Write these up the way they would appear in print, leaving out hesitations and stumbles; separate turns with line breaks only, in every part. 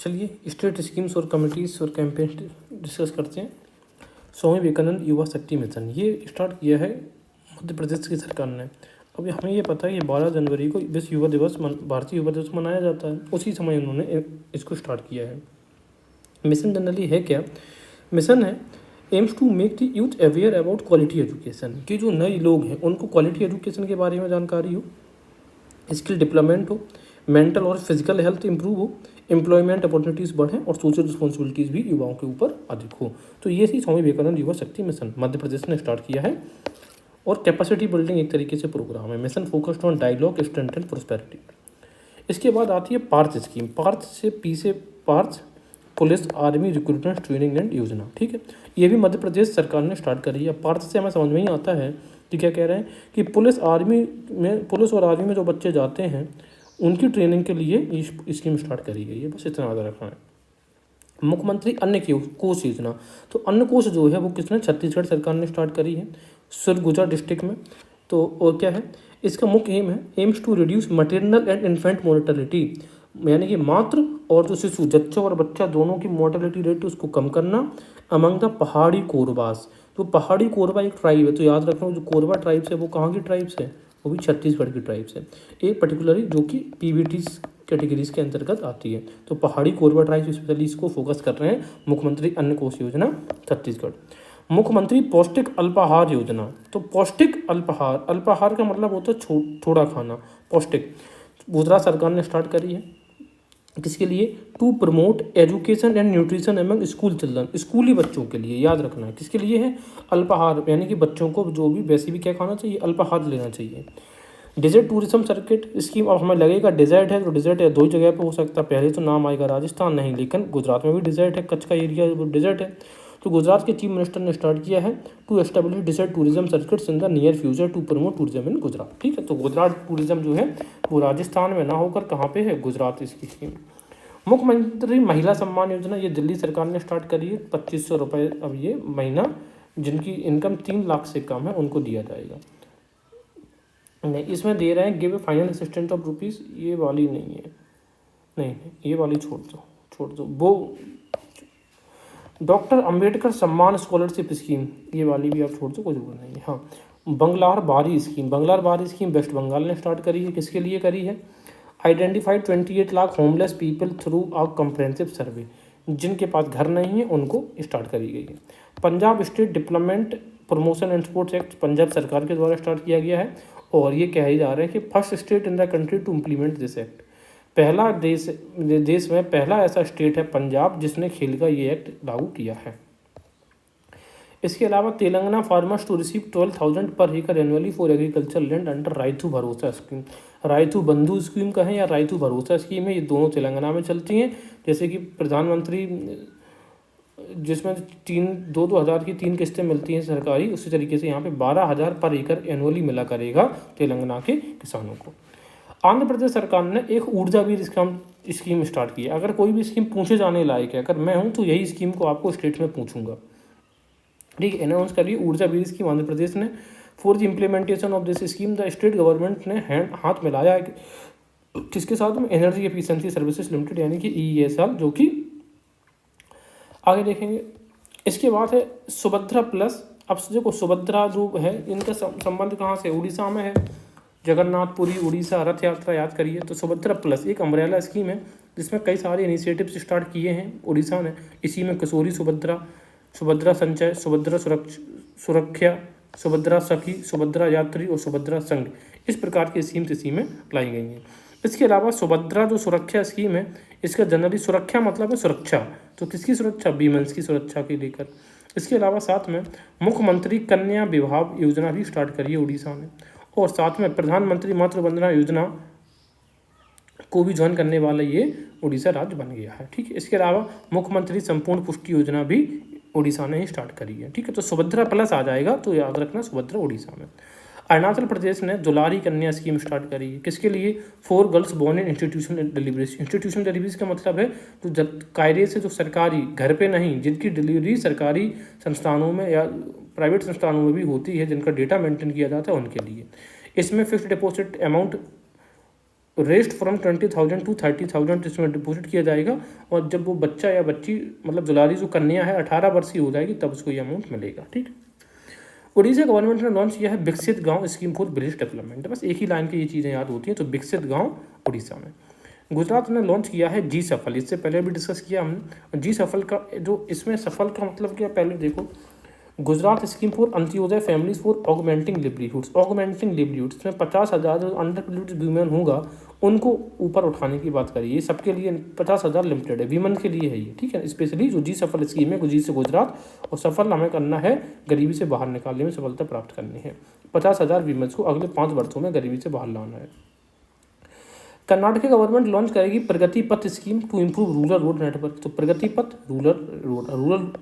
चलिए state schemes और committees और कैंपेन डिस्कस करते हैं। स्वामी विवेकानंद युवा शक्ति मिशन ये स्टार्ट किया है मध्य प्रदेश की सरकार ने। अब हमें ये पता है कि 12 जनवरी को विश्व युवा दिवस भारतीय युवा दिवस मनाया जाता है। उसी समय उन्होंने इसको स्टार्ट किया है। मिशन जनरली है क्या? मिशन है aims to make the youth aware about quality education, कि जो नए लोग हैं उनको क्वालिटी एजुकेशन के बारे में जानकारी हो, स्किल डेवलपमेंट हो, मेंटल और फिजिकल हेल्थ इंप्रूव हो, एम्प्लॉयमेंट अपॉर्चुनिटीज़ बढ़ें और सोशल रिस्पॉन्सिबिलिटीज़ भी युवाओं के ऊपर अधिक हो। तो ये थी स्वामी विवेकानंद युवा शक्ति मिशन, मध्य प्रदेश ने स्टार्ट किया है। और कैपेसिटी बिल्डिंग एक तरीके से प्रोग्राम है। Mission focused on dialogue strength and prosperity. इसके बाद आती है पार्थ स्कीम। पार्थ से पी से Parth police army recruitment training and योजना। ठीक है, ये भी मध्य प्रदेश सरकार ने स्टार्ट करी है। पार्थ से हमें समझ में ही आता है कि क्या कह रहे हैं कि पुलिस और आर्मी में जो बच्चे जाते हैं उनकी ट्रेनिंग के लिए ये स्कीम स्टार्ट करी गई है। बस इतना याद रखना है। मुख्यमंत्री अन्न कोष योजना, तो अन्न कोष जो है वो किसने? छत्तीसगढ़ सरकार ने स्टार्ट करी है सरगुजा डिस्ट्रिक्ट में। तो और क्या है इसका मुख्य एम है? Aims to reduce maternal and infant mortality, यानी कि मातृ और जो शिशु जच्चा और बच्चा दोनों की मोर्टेलिटी रेट उसको कम करना अमंग द पहाड़ी कोरबास। तो पहाड़ी कोरबा एक ट्राइब है, तो याद रखना जो कोरबा ट्राइब्स है वो कहाँ की ट्राइब्स है? वो भी छत्तीसगढ़ की ट्राइब्स है। एक पर्टिकुलरली जो कि पीबीटी कैटेगरीज के अंतर्गत आती है। तो पहाड़ी कोरबा ट्राइब स्पेशली इसको फोकस कर रहे हैं मुख्यमंत्री अन्न कोष योजना छत्तीसगढ़। मुख्यमंत्री पौष्टिक अल्पाहार योजना, तो पौष्टिक अल्पाहार, अल्पाहार का मतलब होता है थोड़ा खाना, पौष्टिक। गुजरात सरकार ने स्टार्ट करी है। किसके लिए? To promote education and nutrition among school children, स्कूली बच्चों के लिए। याद रखना है किसके लिए है? अल्पाहार, यानी कि बच्चों को जो भी वैसे भी क्या खाना चाहिए? अल्पाहार लेना चाहिए। डेजर्ट टूरिज्म सर्किट स्कीम, अब हमें लगेगा डेजर्ट है तो डेजर्ट है दो जगह पे हो सकता है। पहले तो नाम आएगा राजस्थान, नहीं, लेकिन गुजरात में भी डेजर्ट है, कच्छ का एरिया वो डेजर्ट है। तो गुजरात के चीफ मिनिस्टर ने स्टार्ट किया है to establish desert tourism circuits in the near future to promote tourism in Gujarat. ठीक है, तो गुजरात टूरिज्म जो है वो राजस्थान में ना होकर कहाँ पे है? गुजरात इसकी स्कीम। मुख्यमंत्री महिला सम्मान योजना, ये दिल्ली सरकार ने स्टार्ट करी है। 2500 रुपये अब ये महीना जिनकी इनकम 3 लाख से कम है उनको दिया जाएगा। नहीं, इसमें दे रहे हैं give final assistant of rupees, ये वाली नहीं है, नहीं ये वाली छोड़ दो। वो डॉक्टर अंबेडकर सम्मान स्कॉलरशिप स्कीम, ये वाली भी आप छोड़ दो, कोई जरूरत नहीं है। हाँ, बंगलार बारी स्कीम वेस्ट बंगाल ने स्टार्ट करी है। किसके लिए करी है? Identified 28 lakh homeless people through a comprehensive survey, जिनके पास घर नहीं है उनको स्टार्ट करी गई है। Punjab state development promotion and sports act Punjab सरकार के द्वारा स्टार्ट किया गया है। और ये कहा जा रहा है कि first state in the country to implement this act, पहला देश में पहला ऐसा स्टेट है पंजाब जिसने खेल का ये एक्ट लागू किया है। इसके अलावा तेलंगाना फार्मर्स टू रिसीव 12,000 पर एकड़ annually for agriculture land under Rythu Bharosa scheme. राइतू बंधु स्कीम का है या राइतू भरोसा स्कीम है, ये दोनों तेलंगाना में चलती हैं। जैसे कि प्रधानमंत्री जिसमें 2000 की 3 किस्तें मिलती हैं सरकारी, उसी तरीके से यहाँ पे 12,000 पर एकड़ एनुअली मिला करेगा तेलंगाना के किसानों को। आंध्र प्रदेश सरकार ने एक ऊर्जा वीर स्कीम स्टार्ट की है। अगर कोई भी स्कीम पूछे जाने लायक है, अगर मैं हूँ तो यही स्कीम को आपको स्टेट में पूछूंगा। ठीक है, अनाउंस करिए ऊर्जा वीर स्कीम आंध्र प्रदेश ने। For the implementation of this scheme the state government ने हाथ मिलाया है किसके साथ में? एनर्जी एफिशिएंसी सर्विसेज लिमिटेड, यानी कि EESL, जो कि आगे देखेंगे। इसके बाद है सुभद्रा प्लस। अब देखो सुभद्रा जो है इनका संबंध कहाँ से? उड़ीसा में है, जगन्नाथपुरी उड़ीसा रथ यात्रा याद करिए। तो सुभद्रा प्लस एक अम्ब्रेला स्कीम है जिसमें कई सारे इनिशिएटिव्स स्टार्ट किए हैं उड़ीसा ने। इसी में किशोरी सुभद्रा, सुभद्रा संचय, सुभद्रा सुरक्षा, सुभद्रा सखी, सुभद्रा यात्री और सुभद्रा संघ, इस प्रकार की स्कीमें लाई गई हैं। इसके अलावा सुभद्रा जो सुरक्षा स्कीम है, इसका जनरली सुरक्षा मतलब है सुरक्षा, तो किसकी सुरक्षा? वीमेंस की सुरक्षा के लेकर। इसके अलावा साथ में मुख्यमंत्री कन्या विवाह योजना भी स्टार्ट करी है उड़ीसा ने। और साथ में प्रधानमंत्री मातृ वंदना योजना को भी ज्वाइन करने वाला ये उड़ीसा राज्य बन गया है। ठीक है, इसके अलावा मुख्यमंत्री संपूर्ण पुष्टि योजना भी उड़ीसा ने ही स्टार्ट करी है। ठीक है, तो सुभद्रा प्लस आ जाएगा, तो याद रखना सुभद्रा उड़ीसा में। अरुणाचल प्रदेश ने दुलारी कन्या स्कीम स्टार्ट करी है। किसके लिए? For girls born in institution deliveries. Institution deliveries का मतलब है तो कायदे से जो सरकारी घर पे नहीं, जिनकी डिलीवरी सरकारी संस्थानों में या प्राइवेट संस्थानों में भी होती है, जिनका डेटा मेंटेन किया जाता है, उनके लिए। इसमें fixed deposit amount rest from 20,000 to 30,000 इसमें डिपॉजिट किया जाएगा। और जब वो बच्चा या बच्ची मतलब दुलारी जो कन्या है 18 वर्ष की हो जाएगी तब उसको ये अमाउंट मिलेगा। ठीक है। उड़ीसा गवर्नमेंट ने लॉन्च किया है विकसित गांव स्कीम फॉर विलेज डेवलपमेंट। बस एक ही लाइन की ये चीज़ें याद होती हैं। तो विकसित गांव उड़ीसा में। गुजरात ने लॉन्च किया है जी सफल। इससे पहले भी डिस्कस किया हमने। जी सफल का जो इसमें सफल का मतलब क्या, पहले देखो Gujarat scheme for Antyodaya families for augmenting livelihoods. Augmenting livelihoods इसमें 50,000 जो अंडर प्रिविलेज्ड वीमेन होगा उनको ऊपर उठाने की बात करिए। सबके लिए 50,000 लिमिटेड है, वीमेन के लिए है ये। ठीक है। स्पेशली जो जी सफल स्कीम है जी से गुजरात, और सफल हमें करना है गरीबी से बाहर निकालने में सफलता प्राप्त करनी है। 50,000 वीमेन्स को अगले 5 वर्षों में गरीबी से बाहर लाना है। कर्नाटक गवर्नमेंट लॉन्च करेगी Pragati Path scheme to improve rural road network. तो प्रगति पथ रूरल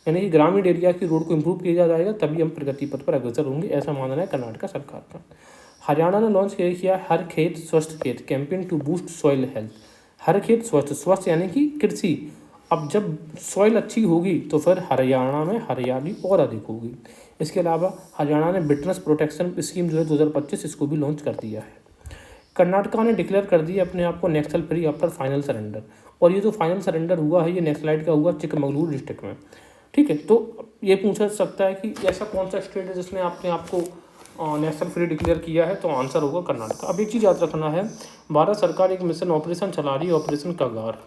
यानी कि ग्रामीण एरिया की रोड को इम्प्रूव किया जाएगा, तभी हम प्रगति पथ पर अग्रसर होंगे, ऐसा मानना है कर्नाटक सरकार का। हरियाणा ने लॉन्च किया हर Khet Swasth Khet campaign to boost soil health. Har Khet Swasth, स्वस्थ यानी कि कृषि। अब जब सॉइल अच्छी होगी तो फिर हरियाणा में हरियाली और अधिक होगी। इसके अलावा हरियाणा ने विटनेस प्रोटेक्शन स्कीम जो है 2025 इसको भी लॉन्च कर दिया है। कर्नाटका ने डिक्लेयर कर दिया अपने आप को नक्सल फ्री आफ्टर फाइनल सरेंडर। और ये जो फाइनल सरेंडर हुआ है ये नक्सलाइट का हुआ चिकमगलूर डिस्ट्रिक्ट में। ठीक है। तो ये पूछा सकता है कि ऐसा कौन सा स्टेट है जिसने अपने आप को नेशनल फ्री डिक्लेयर किया है, तो आंसर होगा कर्नाटक। अब एक चीज़ याद रखना है, भारत सरकार एक मिशन ऑपरेशन चला रही है, ऑपरेशन कगार।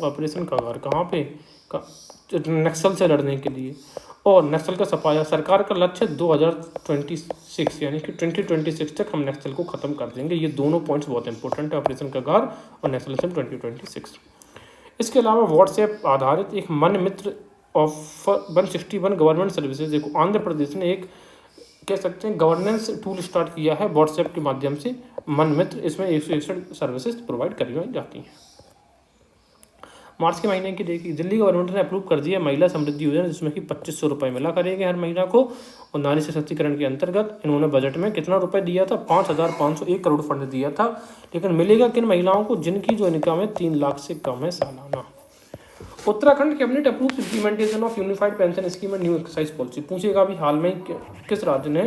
ऑपरेशन कगार कहाँ पे, नक्सल से लड़ने के लिए। और नक्सल का सफाया सरकार का लक्ष्य 2026 यानी कि 2026 तक हम नक्सल को ख़त्म कर देंगे। ये दोनों पॉइंट्स बहुत इंपॉर्टेंट है, ऑपरेशन कगार और नक्सलिज्म 2026। इसके अलावा व्हाट्सएप आधारित एक मन मित्र ऑफ 161 गवर्नमेंट सर्विसेज। देखो आंध्र प्रदेश ने एक कह सकते हैं गवर्नेंस टूल स्टार्ट किया है व्हाट्सएप के माध्यम से, मन मित्र। इसमें 161 सर्विसेज प्रोवाइड करी जाती हैं। मार्च के महीने की देखिए दिल्ली गवर्नमेंट ने अप्रूव कर दिया महिला समृद्धि योजना, जिसमें कि 2500 रुपये मिला करेंगे हर महीना को। और नारी सशक्तिकरण के अंतर्गत इन्होंने बजट में कितना रुपए दिया था, 5,501 करोड़ फंड दिया था। लेकिन मिलेगा किन महिलाओं को, जिनकी जो इनकम है 3 लाख से कम है सालाना। Uttarakhand cabinet approve implementation of unified pension scheme and new exercise policy. पूछेगा अभी हाल में किस राज्य ने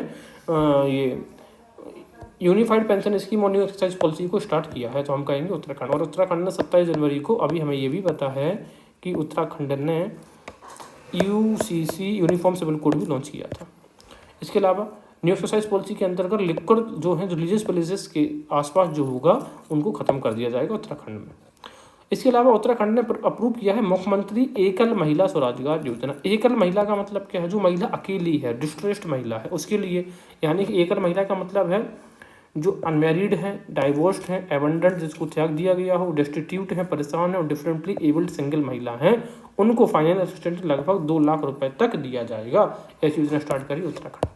ये यूनिफाइड पेंशन स्कीम और न्यू एक्सरसाइज पॉलिसी को स्टार्ट किया है, तो हम कहेंगे उत्तराखंड। और उत्तराखंड ने 27 जनवरी को, अभी हमें ये भी पता है कि उत्तराखंड ने UCC यूनिफॉर्म सिविल कोड भी लॉन्च किया था। इसके अलावा न्यू एक्सरसाइज पॉलिसी के अंतर्गत लिक्विड जो है रिलीजियस प्लेसेस के आसपास जो होगा उनको खत्म कर दिया जाएगा उत्तराखंड में। इसके अलावा उत्तराखंड ने अप्रूव किया है मुख्यमंत्री एकल महिला स्वरोजगार योजना। एकल महिला का मतलब क्या है, जो महिला अकेली है, डिस्ट्रेस्ड महिला है, उसके लिए। यानी कि एकल महिला का मतलब है जो अनमैरिड है, डाइवोर्स्ड है, एबंडेंट जिसको त्याग दिया गया हो, डेस्टिट्यूट है, परेशान है और डिफरेंटली एबल्ड सिंगल महिला हैं, उनको फाइनेंशियल असिस्टेंस लगभग 2 लाख रुपए तक दिया जाएगा। ऐसी योजना स्टार्ट करी उत्तराखंड।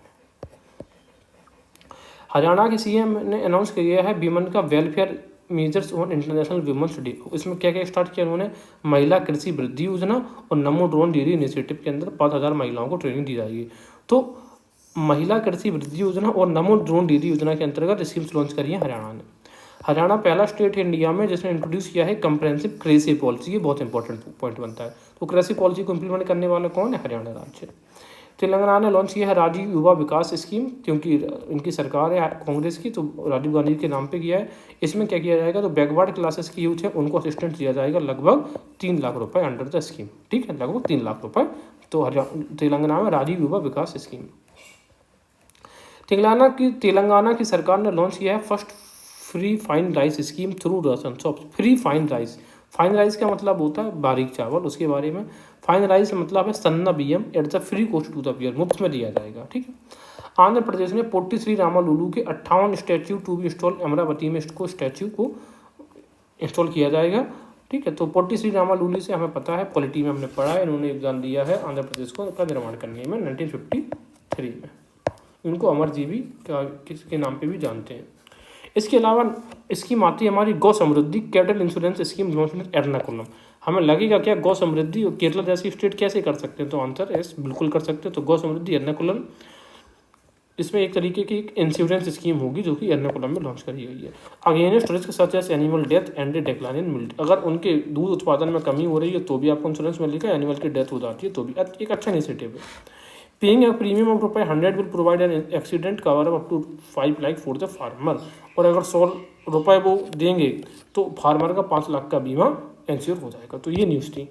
हरियाणा के CM ने अनाउंस किया है वीमेन का welfare measures on International Women's Day. इसमें क्या क्या स्टार्ट किया उन्होंने, महिला कृषि वृद्धि योजना और नमो ड्रोन डेयरी इनिशिएटिव के अंदर 5,000 महिलाओं को ट्रेनिंग दी जाएगी। तो महिला कृषि वृद्धि योजना और नमो ड्रोन डेयरी योजना के अंतर्गत स्कीम्स लॉन्च करी है हरियाणा ने। हरियाणा पहला स्टेट है इंडिया में जिसने इंट्रोड्यूस किया है कंप्रेहेंसिव कृषि पॉलिसी। ये बहुत इंपॉर्टेंट पॉइंट बनता है। तो कृषि पॉलिसी को इम्प्लीमेंट करने वाला कौन है, हरियाणा राज्य। तेलंगाना ने लॉन्च किया है राजीव युवा विकास स्कीम, क्योंकि इनकी सरकार है कांग्रेस की, तो राजीव गांधी के नाम पे किया है। इसमें क्या किया जाएगा, तो बैकवर्ड क्लासेस की यूथ है उनको असिस्टेंस दिया जाएगा लगभग 3 लाख रुपए अंडर द स्कीम। ठीक है, लगभग 3 लाख रुपए। तो तेलंगाना में राजीव युवा विकास स्कीम। तेलंगाना की सरकार ने लॉन्च किया है first free fine rice scheme through ration shop. Free fine rice, fine rice का मतलब होता है बारीक चावल, उसके बारे में। फाइन राइस मतलब है sanna biyyam at the free cost to the poor, मुफ्त में दिया जाएगा। ठीक है। आंध्र प्रदेश में पोट्टी श्री रामालुलु के 58 statue to be install, Amaravati में इसको स्टैच्यू को इंस्टॉल किया जाएगा। ठीक है। तो पोट्टी श्री रामालुलु से हमें पता है, पॉलिटी में हमने पढ़ा है, इन्होंने योगदान दिया है आंध्र प्रदेश को का निर्माण करने में 1953 में। उनको अमरजीवी किसके नाम पे भी जानते हैं। इसके अलावा स्कीम आती है हमारी Gau Samriddhi cattle insurance scheme launch Ernakulam. हमें लगेगा क्या गौ समृद्धि और केरला जैसी स्टेट कैसे कर सकते हैं, तो आंसर एस बिल्कुल कर सकते हैं। तो गौ समृद्धि एर्नाकुलम, इसमें एक तरीके की एक इंश्योरेंस स्कीम होगी जो कि एर्नाकुलम में लॉन्च करी गई है। Against risk such as animal death and decline in milk, अगर उनके दूध उत्पादन में कमी हो रही है तो भी आपको इंश्योरेंस मिलेगा, एनिमल की डेथ हो जाती है तो भी। एक अच्छा इनिशिएटिव है। Paying a premium of ₹100 will provide an accident cover up to 5 lakh for the farmer. और अगर ₹100 वो देंगे तो फार्मर का 5 लाख का बीमा इंश्योर हो जाएगा। तो ये न्यूज़ थी।